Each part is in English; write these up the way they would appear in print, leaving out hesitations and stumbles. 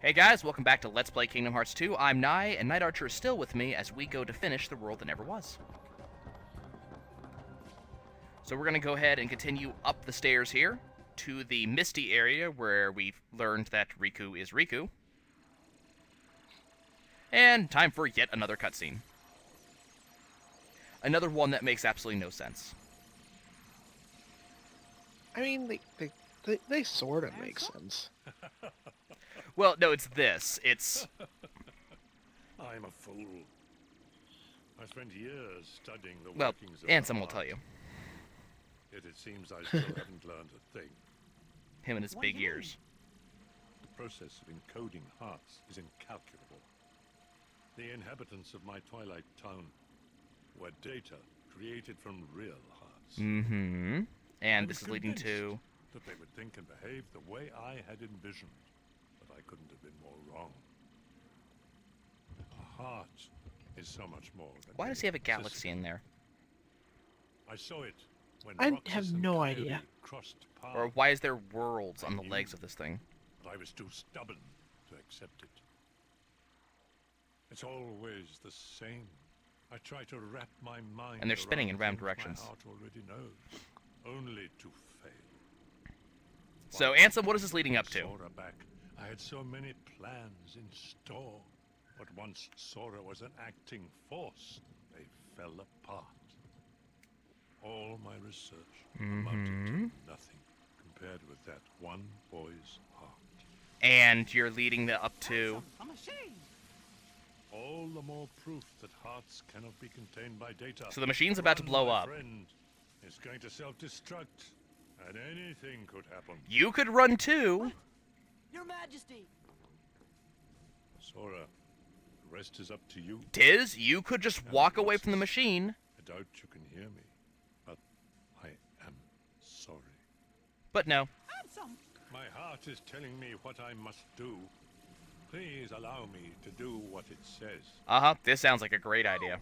Hey guys, welcome back to Let's Play Kingdom Hearts 2. I'm Nai, and Night Archer is still with me as we go to finish the world that never was. So we're going to go ahead and continue up the stairs here to the Misty area where we've learned that Riku is Riku. And time for yet another cutscene. Another one that makes absolutely no sense. I mean, they sort of make sense. Well, no, it's this. It's... I'm a fool. I spent years studying the Well, workings of Ansem the will tell you. heart. Yet it seems I still haven't learned a thing. Him and his big ears. The process of encoding hearts is incalculable. The inhabitants of my twilight town were data created from real hearts. Mm-hmm. I And was this is leading to... convinced that they would think and behave the way I had envisioned, but I couldn't have been more wrong. A heart is so much more than... Why does he have a any galaxy system. in there? I saw it when I Roxas have and no Coyote idea. crossed paths, Or why is there worlds on the legs of this thing? but I was too stubborn to accept it. It's always the same. I try to wrap my mind And they're spinning in around random things directions. My heart already knows, only to fail. So, Ansem, what is this leading up to? Sora back. I had so many plans in store, but once Sora was an acting force, they fell apart. All my research amounted to nothing compared with that one boy's heart. And you're leading the up to... I'm ashamed. All the more proof that hearts cannot be contained by data. So the machine's about to blow My up. friend is going to self-destruct, and anything could happen. You could run too! Your Majesty. Sora, the rest is up to you. Tiz, you could just walk away from the machine. I doubt you can hear me, but I am sorry. But no. Handsome. My heart is telling me what I must do. Please allow me to do what it says. Uh-huh, this sounds like a great idea.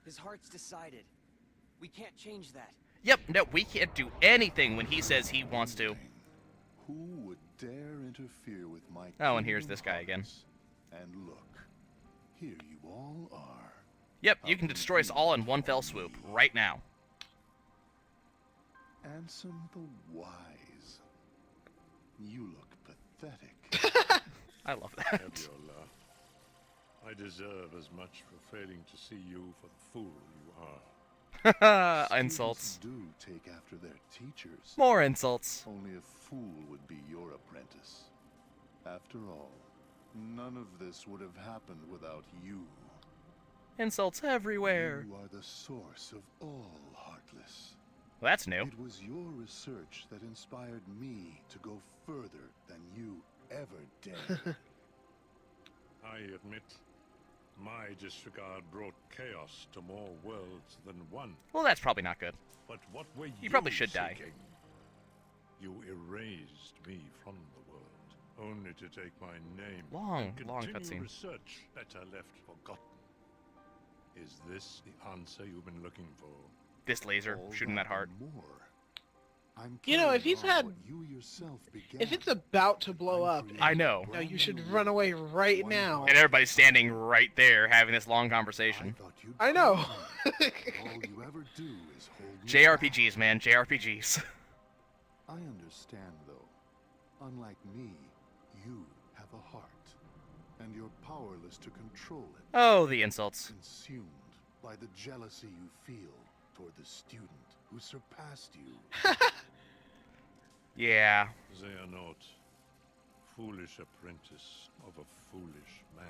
His heart's decided. We can't change that. Yep, no, we can't do anything when he says he wants to. Who would dare interfere with my Oh, and here's kingdom this guy again. hearts? And look, here you all are. Yep, you can destroy us all in one fell swoop, right now. Ansem the Wise. You look pathetic. I love that. Have your laugh. I deserve as much for failing to see you for the fool you are. Insults. Students do take after their teachers. More insults. Only a fool would be your apprentice. After all, none of this would have happened without you. Insults everywhere. You are the source of all Heartless. Well, that's new. It was your research that inspired me to go further than you ever dared. I admit, my disregard brought chaos to more worlds than one. Well, that's probably not good. But what were you probably should die. seeking? You erased me from the world, only to take my name Long, and long continue cutscene. research better left forgotten. Is this the answer you've been looking for? This laser, All shooting that heart. and more. I'm You know, if carrying he's on had- what you yourself began. If it's about to blow up, I know. no, you should run away right now. And everybody's standing right there having this long conversation. thought you'd I know. all you ever do is hold me JRPGs, man, JRPGs. back. I understand, though. Unlike me, you have a heart, and you're powerless to control it. Oh, the insults. Consumed by the jealousy you feel toward the student who surpassed you. Yeah. Xehanort, foolish apprentice of a foolish man.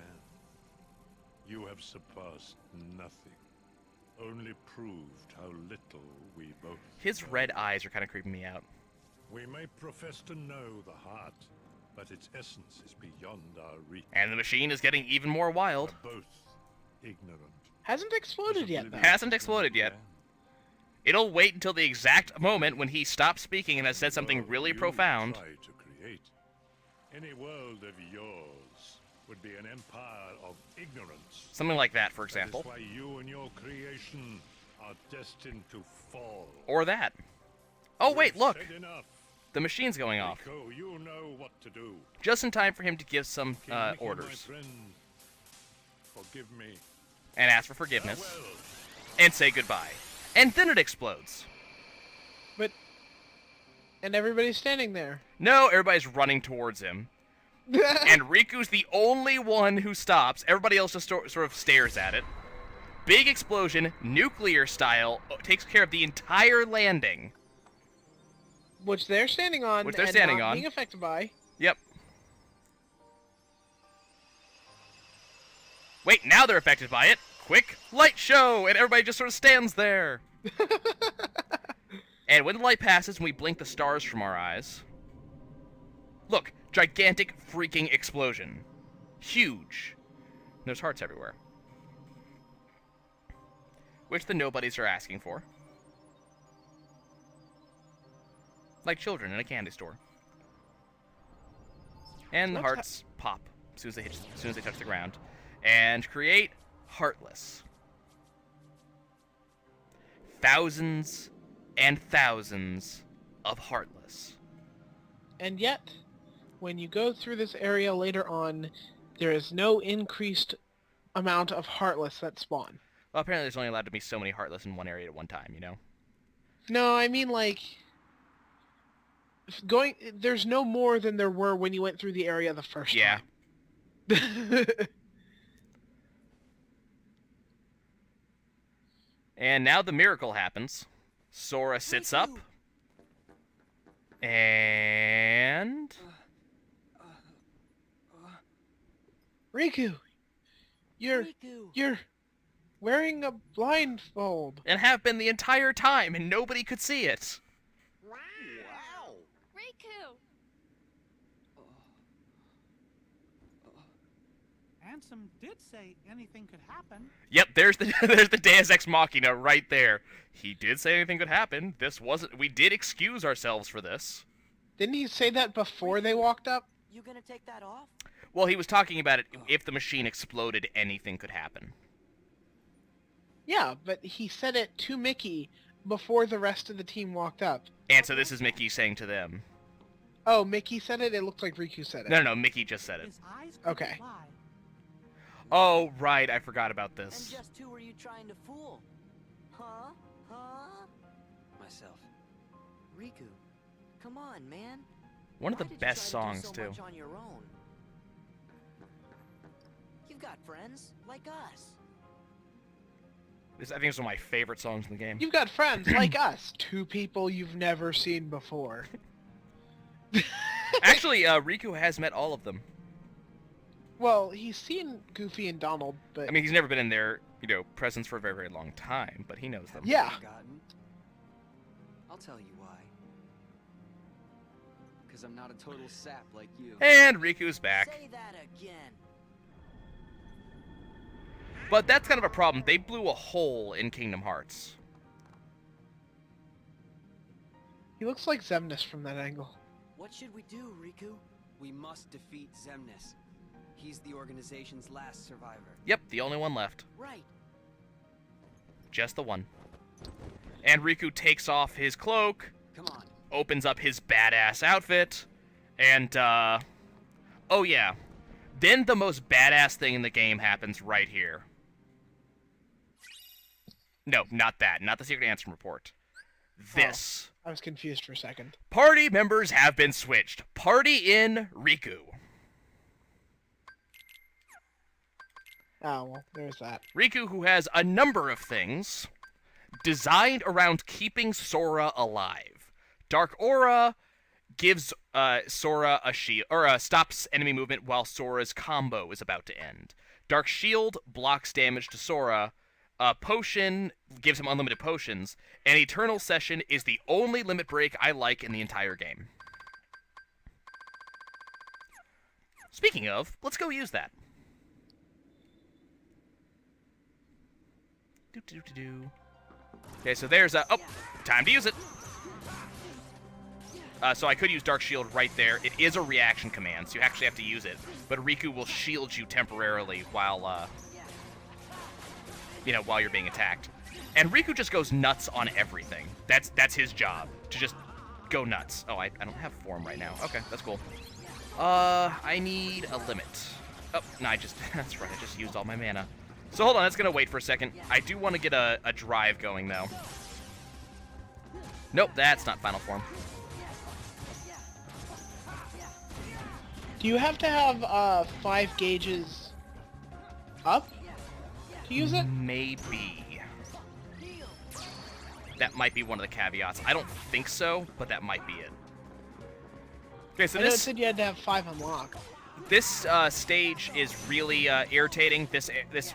You have surpassed nothing, only proved how little we both His know. red eyes are kind of creeping me out. We may profess to know the heart, but its essence is beyond our reach. And the machine is getting even more wild. We're both ignorant. Hasn't exploded yet, though. Hasn't exploded yet. It'll wait until the exact moment when he stops speaking and has said something really You profound. try to create. Any world of yours would be an empire of ignorance. Something like that, for That is example. why you and your creation are destined to fall. Or that. Oh, wait, You've look! said enough. the machine's going off. Riku, you know what to do. Just in time for him to give some King Mickey, orders. my friend, forgive me. And ask for forgiveness. Farewell. And say goodbye. And then it explodes. But and everybody's standing there. No, everybody's running towards him. And Riku's the only one who stops. Everybody else just sort of stares at it. Big explosion, nuclear style, takes care of the entire landing. Which they're standing on. Which they're and standing not on. being affected by. Yep. Wait, now they're affected by it. Quick light show! And everybody just sort of stands there. And when the light passes and we blink the stars from our eyes... Look, gigantic freaking explosion. Huge. There's hearts everywhere. Which the nobodies are asking for. Like children in a candy store. And the hearts pop as soon as they touch the ground. And create Heartless. Thousands and thousands of Heartless. And yet, when you go through this area later on, there is no increased amount of Heartless that spawn. Well, apparently there's only allowed to be so many Heartless in one area at one time, you know? No, I mean like... There's no more than there were when you went through the area the first Yeah. time. And now the miracle happens. Sora sits up. And... Riku! You're wearing a blindfold. And have been the entire time, and nobody could see it. Wow. Riku! Ansem did say anything could happen. Yep, there's the there's the Deus Ex Machina right there. He did say anything could happen. We did excuse ourselves for this. Didn't he say that before they walked up? You gonna take that off? Well, he was talking about it. If the machine exploded, anything could happen. Yeah, but he said it to Mickey before the rest of the team walked up. And so this is Mickey saying to them. Oh, Mickey said it? It looked like Riku said it. No, Mickey just said it. His eyes could Okay. fly. Oh, right, I forgot about And this. just who were you trying to fool? Huh? Myself. Riku, come on, man. One of Why the did you best try to do songs, so too. much on your own? You've got friends like us. I think it's one of my favorite songs in the game. You've got friends like us. Two people you've never seen before. Actually, Riku has met all of them. Well, he's seen Goofy and Donald, but... I mean, he's never been in their, presence for a very, very long time, but he knows them. Yeah. Forgotten. I'll tell you why. Because I'm not a total sap like you. And Riku's back. Say that again. But that's kind of a problem. They blew a hole in Kingdom Hearts. He looks like Xemnas from that angle. What should we do, Riku? We must defeat Xemnas. He's the organization's last survivor. Yep, the only one left. Right. Just the one. And Riku takes off his cloak, Come on. opens up his badass outfit, and, oh yeah. Then the most badass thing in the game happens right here. No, not that. Not the secret answer report. This. I was confused for a second. Party members have been switched. Party in Riku. Oh, well, there's that. Riku, who has a number of things designed around keeping Sora alive. Dark Aura gives Sora a shield, or stops enemy movement while Sora's combo is about to end. Dark Shield blocks damage to Sora. Potion gives him unlimited potions. And Eternal Session is the only limit break I like in the entire game. Speaking of, let's go use that. Okay, so there's oh, time to use it. So I could use Dark Shield right there. It is a reaction command, so you actually have to use it. But Riku will shield you temporarily while, while you're being attacked. And Riku just goes nuts on everything. That's his job, to just go nuts. Oh, I don't have form right now. Okay, that's cool. I need a limit. Oh, no, that's right, I just used all my mana. So hold on, that's gonna wait for a second. I do want to get a drive going, though. Nope, that's not final form. Do you have to have 5 gauges up to use it? Maybe. That might be one of the caveats. I don't think so, but that might be it. Okay, so I know it said you had to have 5 unlocked. this stage is really irritating, this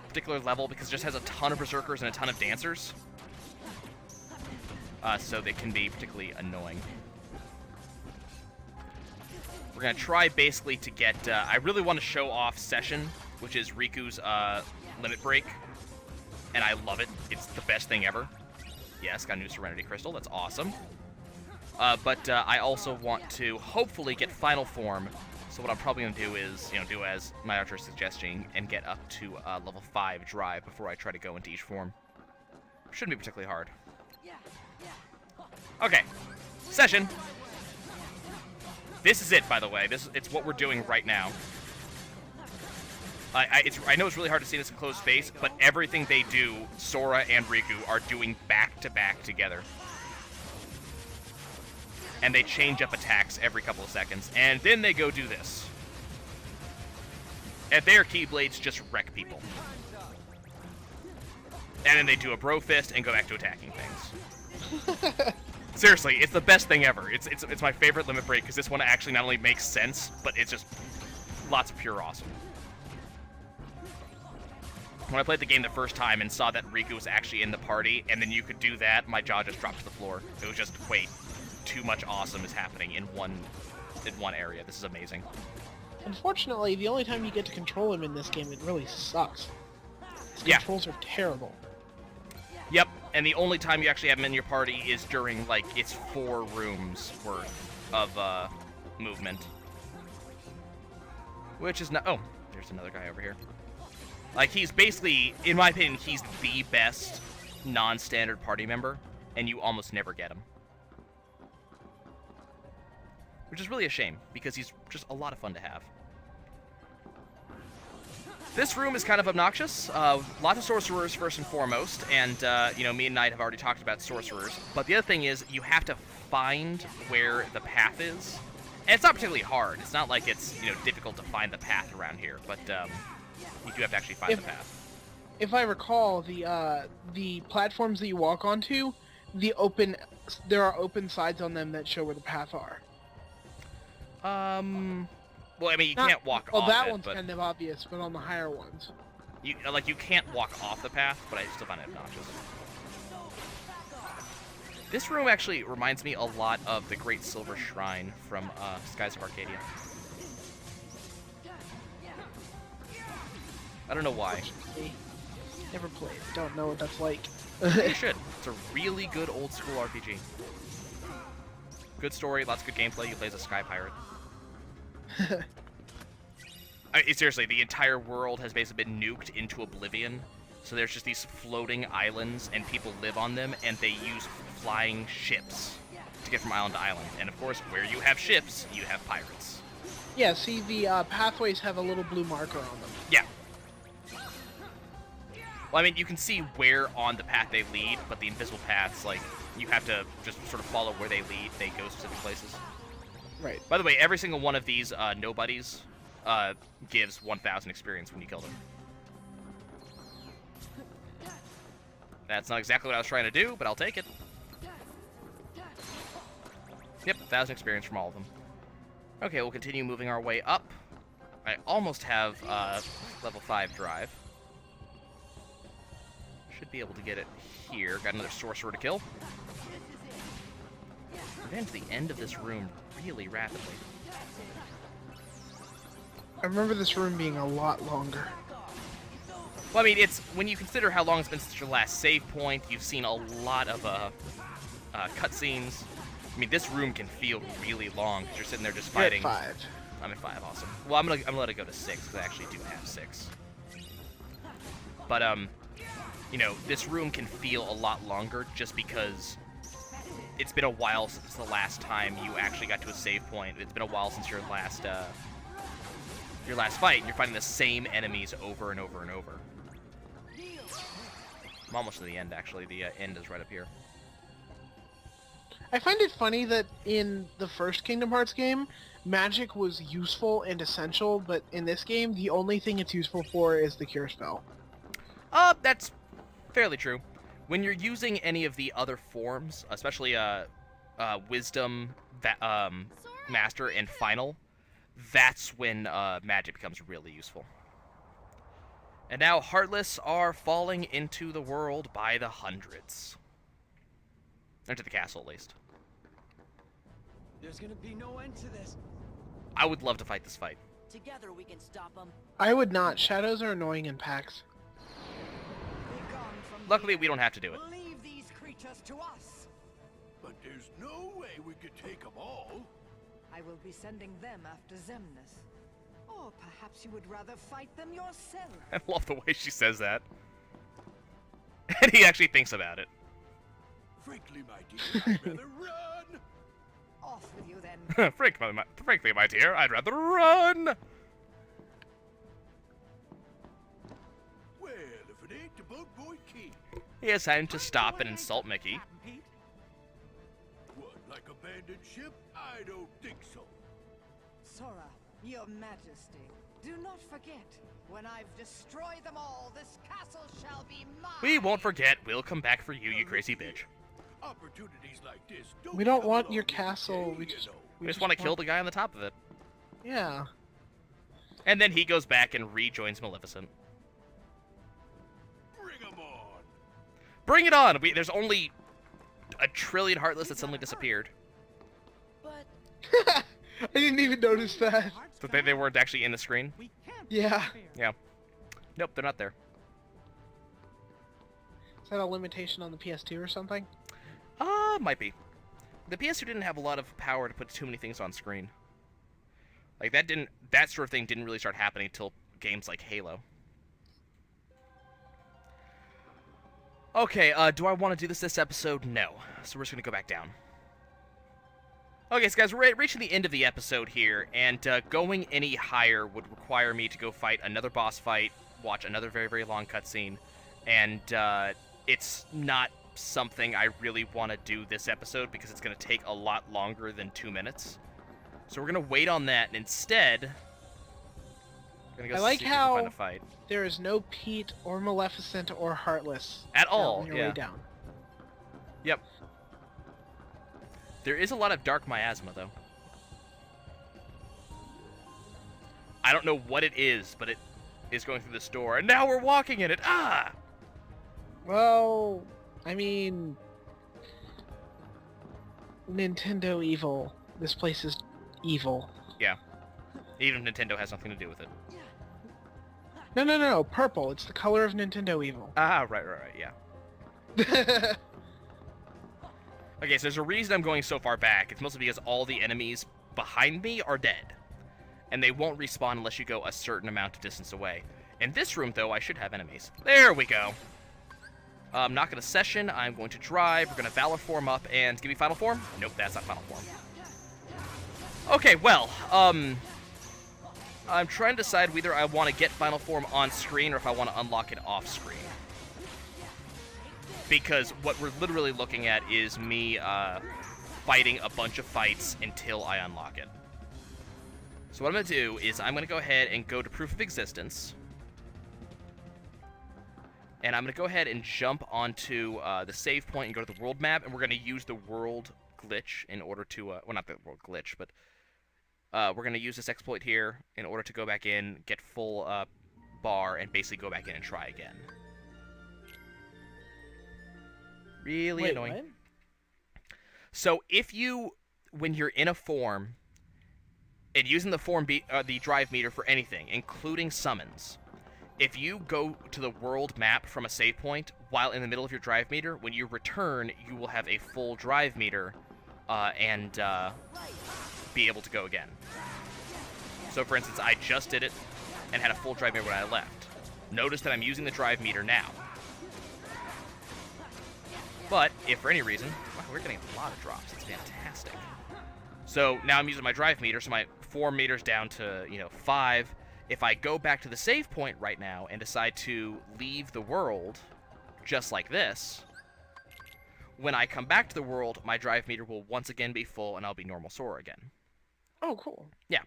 particular level, because it just has a ton of berserkers and a ton of dancers. So they can be particularly annoying. We're going to try basically to get... I really want to show off Session, which is Riku's limit break. And I love it. It's the best thing ever. Yes, got a new Serenity Crystal. That's awesome. But I also want to hopefully get Final Form. So what I'm probably going to do is, do as my archer is suggesting and get up to level 5 drive before I try to go into each form. Shouldn't be particularly hard. Okay. Session. This is it, by the way. It's what we're doing right now. I know it's really hard to see this in closed space, but everything they do, Sora and Riku are doing back-to-back together. And they change up attacks every couple of seconds, and then they go do this. And their Keyblades just wreck people. And then they do a Bro Fist and go back to attacking things. Seriously, it's the best thing ever. It's my favorite limit break, because this one actually not only makes sense, but it's just lots of pure awesome. When I played the game the first time and saw that Riku was actually in the party, and then you could do that, my jaw just dropped to the floor. It was just, wait, too much awesome is happening in one area. This is amazing. Unfortunately, the only time you get to control him in this game, it really sucks. His controls are terrible. Yep, and the only time you actually have him in your party is during, like, its 4 rooms worth of movement. Which is not... Oh, there's another guy over here. Like, he's basically, in my opinion, he's the best non-standard party member, and you almost never get him. Which is really a shame, because he's just a lot of fun to have. This room is kind of obnoxious. Lots of sorcerers, first and foremost, and, me and Knight have already talked about sorcerers. But the other thing is, you have to find where the path is. And it's not particularly hard. It's not like it's, difficult to find the path around here, but, you do have to actually find the path. If I recall, the platforms that you walk onto, there are open sides on them that show where the path are. Well, I mean, you can't walk off that it, one's but kind of obvious, but on the higher ones. you can't walk off the path, but I still find it obnoxious. This room actually reminds me a lot of the Great Silver Shrine from Skies of Arcadia. I don't know why. Never played. Don't know what that's like. You should. It's a really good old school RPG. Good story, lots of good gameplay. You play as a sky pirate. Seriously, the entire world has basically been nuked into oblivion. So there's just these floating islands, and people live on them, and they use flying ships to get from island to island. And of course, where you have ships, you have pirates. Yeah, see, the pathways have a little blue marker on them. Yeah. Well, I mean, you can see where on the path they lead, but the invisible paths, like, you have to just sort of follow where they lead. They go specific places. Right. By the way, every single one of these nobodies gives 1,000 experience when you kill them. That's not exactly what I was trying to do, but I'll take it. Yep, 1,000 experience from all of them. Okay, we'll continue moving our way up. I almost have level 5 drive. Should be able to get it here. Got another sorcerer to kill. We're getting to the end of this room really rapidly. I remember this room being a lot longer. Well, I mean, it's when you consider how long it's been since your last save point, you've seen a lot of cutscenes. I mean, this room can feel really long because you're sitting there just fighting. You're at 5. I'm at 5, awesome. Well, I'm gonna let it go to 6 because I actually do have 6. But this room can feel a lot longer just because it's been a while since the last time you actually got to a save point. It's been a while since your last fight, and you're fighting the same enemies over and over and over. I'm almost to the end, actually. The end is right up here. I find it funny that in the first Kingdom Hearts game, magic was useful and essential, but in this game, the only thing it's useful for is the cure spell. That's fairly true. When you're using any of the other forms, especially Wisdom, Master, and Final, that's when magic becomes really useful. And now Heartless are falling into the world by the hundreds. Into the castle, at least. There's gonna be no end to this. I would love to fight this fight. Together we can stop them. I would not. Shadows are annoying in packs. Luckily, we don't have to do it. Leave these creatures to us. But there's no way we could take them all. I will be sending them after Xemnas. Or perhaps you would rather fight them yourself. I love the way she says that. And he actually thinks about it. Frankly, my dear, I'd rather run. Off with you then. Frankly, my dear, I'd rather run. Well, if it ain't the Boat Boy King. He has time to stop and insult Mickey. Captain Pete. What, like abandoned ship? I don't think so. Sora, your majesty, do not forget, when I've destroyed them all, this castle shall be mine. We won't forget. We'll come back for you, you crazy bitch. Opportunities like this We don't come want along your every castle, day, we you just... know. We just want to kill the guy on the top of it. Yeah. And then he goes back and rejoins Mellificent. Bring 'em on. Bring it on! There's only a trillion Heartless that suddenly disappeared. But I didn't even notice that. So they weren't actually in the screen? We can't Yeah. interfere. Yeah. Nope, they're not there. Is that a limitation on the PS2 or something? Might be. The PS2 didn't have a lot of power to put too many things on screen. Like, that sort of thing didn't really start happening until games like Halo. Okay, do I want to do this episode? No. So we're just going to go back down. Okay, so guys, we're reaching the end of the episode here, and going any higher would require me to go fight another boss fight, watch another very, very long cutscene, and it's not something I really want to do this episode because it's going to take a lot longer than 2 minutes. So we're going to wait on that, and instead, we're going to go I like see if we can how find a fight. there is no Pete or Maleficent or Heartless At all, on your yeah. way down. Yep. There is a lot of dark miasma, though. I don't know what it is, but it is going through this door, and now we're walking in it. Ah! Well, I mean... Nintendo evil. This place is evil. Yeah. Even if Nintendo has nothing to do with it. No, purple. It's the color of Nintendo evil. Ah, right, yeah. Okay, so there's a reason I'm going so far back. It's mostly because all the enemies behind me are dead. And they won't respawn unless you go a certain amount of distance away. In this room, though, I should have enemies. There we go. I'm not going to session. I'm going to drive. We're going to Valor form up and give me Final Form? Nope, that's not Final Form. Okay, well, I'm trying to decide whether I want to get Final Form on screen or if I want to unlock it off screen. Because what we're literally looking at is me fighting a bunch of fights until I unlock it. So what I'm going to do is I'm going to go ahead and go to Proof of Existence. And I'm going to go ahead and jump onto the save point and go to the world map. And we're going to use the world glitch in order to... well, not the world glitch, but... we're going to use this exploit here in order to go back in, get full bar, and basically go back in and try again. Really Wait, annoying. what? So if you, when you're in a form, and using the drive meter for anything, including summons, if you go to the world map from a save point while in the middle of your drive meter, when you return, you will have a full drive meter and be able to go again. So for instance, I just did it and had a full drive meter when I left. Notice that I'm using the drive meter now. But if for any reason, wow, we're getting a lot of drops. It's fantastic. So now I'm using my drive meter, so my 4 meters down to, 5. If I go back to the save point right now and decide to leave the world, just like this, when I come back to the world, my drive meter will once again be full, and I'll be normal Sora again. Oh, cool. Yeah.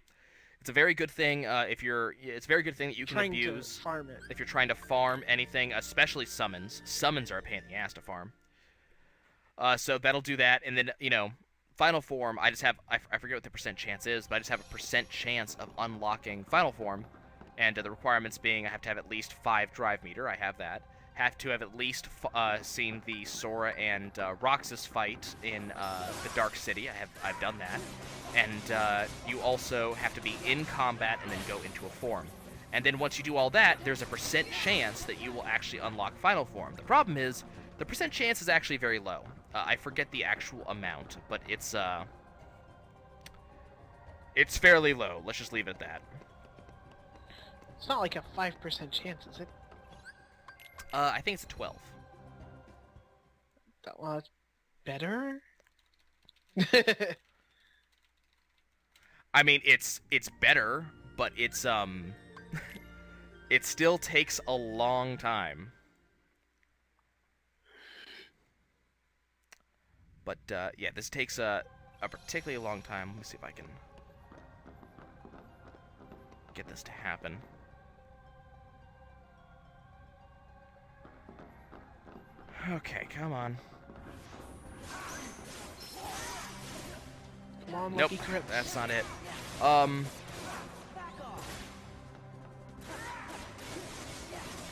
It's a very good thing it's a very good thing that you can Trying abuse to farm it. if you're trying to farm anything, especially summons. Summons are a pain in the ass to farm. So that'll do that, and then, Final Form, I just have, I forget what the percent chance is, but I just have a percent chance of unlocking Final Form, and the requirements being I have to have at least 5 drive meter, I have that. Have to have at least seen the Sora and Roxas fight in the Dark City, I've done that. And you also have to be in combat and then go into a form. And then once you do all that, there's a percent chance that you will actually unlock Final Form. The problem is, the percent chance is actually very low. I forget the actual amount, but it's fairly low. Let's just leave it at that. It's not like a 5% chance, is it? I think it's a 12. Well, that's better? I mean, it's better, but it's it still takes a long time. But yeah, this takes a particularly long time. Let me see if I can get this to happen. Okay, come on. Come on, Nope, Lucky Crips. that's not it.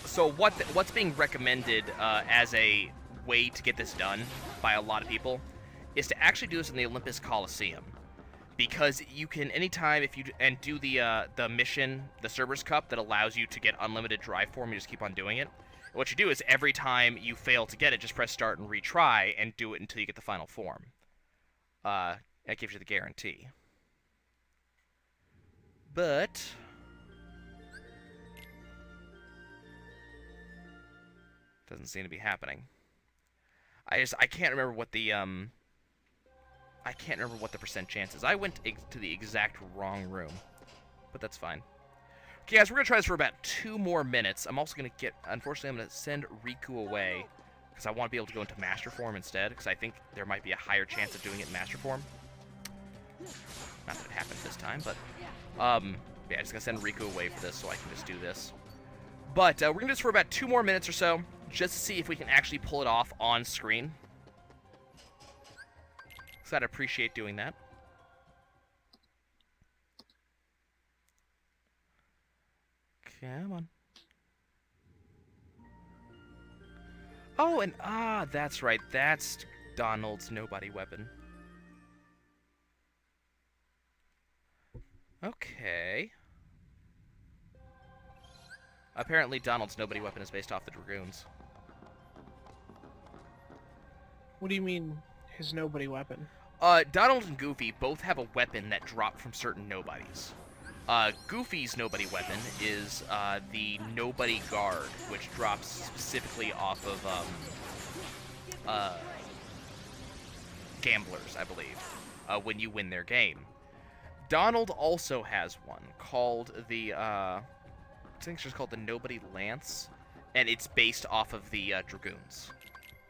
So what's being recommended as a way to get this done by a lot of people is to actually do this in the Olympus Coliseum, because you can anytime if you do the mission, the Cerberus Cup, that allows you to get unlimited drive form. You just keep on doing it. What you do is every time you fail to get it, just press start and retry and do it until you get the final form. That gives you the guarantee. But doesn't seem to be happening. I can't remember what the percent chance is. I went to the exact wrong room, but that's fine. Okay, guys, we're gonna try this for about 2 more minutes. I'm also unfortunately, I'm gonna send Riku away because I want to be able to go into Master Form instead, because I think there might be a higher chance of doing it in Master Form. Not that it happened this time, but yeah, just gonna send Riku away for this so I can just do this. But we're gonna do this for about 2 more minutes or so, just to see if we can actually pull it off on screen. Because I'd appreciate doing that. Come on. Oh, and that's right. That's Donald's nobody weapon. Okay. Apparently Donald's nobody weapon is based off the Dragoons. What do you mean, his nobody weapon? Donald and Goofy both have a weapon that dropped from certain nobodies. Goofy's nobody weapon is the Nobody Guard, which drops specifically off of gamblers, I believe, when you win their game. Donald also has one called the, I think it's just called the Nobody Lance, and it's based off of the Dragoons.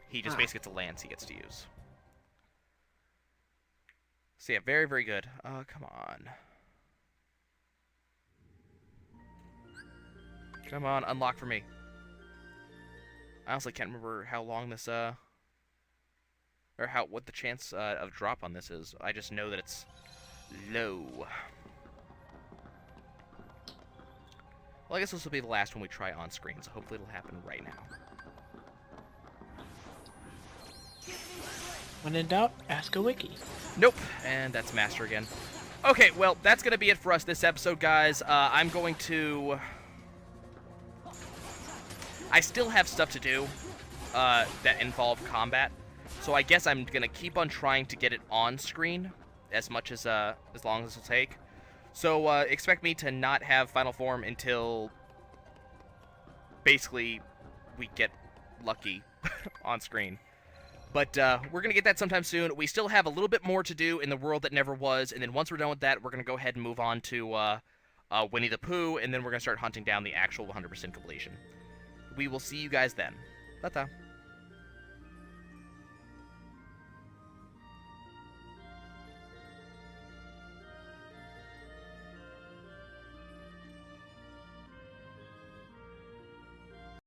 He just basically gets a lance he gets to use. So yeah, very, very good. Come on. Come on, unlock for me. I honestly can't remember how long this, or what the chance of drop on this is. I just know that it's low. Well, I guess this will be the last one we try on screen, so hopefully it'll happen right now. When in doubt, ask a wiki. Nope, and that's Master again. Okay, well, that's going to be it for us this episode, guys. I'm going to... I still have stuff to do that involve combat, so I guess I'm going to keep on trying to get it on screen as much as long as it'll take. So expect me to not have Final Form until basically we get lucky on screen. But we're going to get that sometime soon. We still have a little bit more to do in the world that never was, and then once we're done with that, we're going to go ahead and move on to Winnie the Pooh, and then we're going to start hunting down the actual 100% completion. We will see you guys then. Ta-ta.